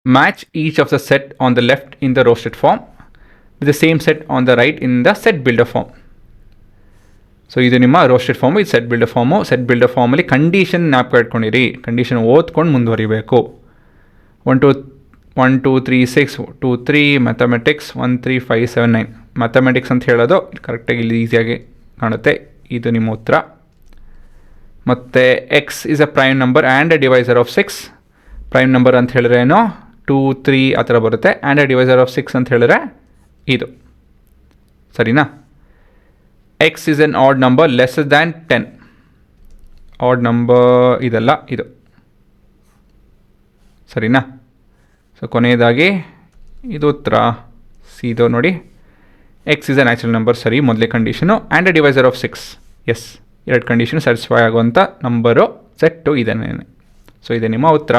Match each of the set on the left in the roasted form with the same set on the right in the set builder form. So ಇದು ನಿಮ್ಮ roster form, ಇದು set builder form. Set builder ಫಾರ್ಮಲ್ಲಿ condition ಜ್ಞಾಪಕ ಇಟ್ಕೊಂಡಿರಿ, condition ಓದ್ಕೊಂಡು ಮುಂದುವರಿಬೇಕು. 1 2 3 6 2 3 mathematics 1 3 5 7 9 mathematics ಅಂತ ಹೇಳೋದು ಕರೆಕ್ಟಾಗಿ ಇಲ್ಲಿ ಈಸಿಯಾಗಿ ಕಾಣುತ್ತೆ. ಇದು ನಿಮ್ಮ ಉತ್ತರ. ಮತ್ತು X is a prime number and a divisor of 6. Prime number ಅಂತ ಹೇಳಿದ್ರೆ ಏನೋ 2 3 ಆ ಥರ ಬರುತ್ತೆ. ಆ್ಯಂಡ್ ಎ ಡಿವೈಸರ್ ಆಫ್ 6 ಅಂತ ಹೇಳಿದ್ರೆ ಇದು ಸರಿನಾ. X is an odd number lesser than 10. Odd number ಇದೆಲ್ಲ ಇದು ಸರಿನಾ. ಸೊ ಕೊನೆಯದಾಗಿ ಇದು ಉತ್ತರ ಸೀದೋ ನೋಡಿ. X is a natural number ಸರಿ, ಮೊದಲೇ condition. And a divisor of 6 yes, 2 condition satisfy ಆಗುವಂಥ ನಂಬರು ಸೆಟ್ಟು ಇದೇನೆ. ಸೊ ಇದೆ ನಿಮ್ಮ ಉತ್ತರ.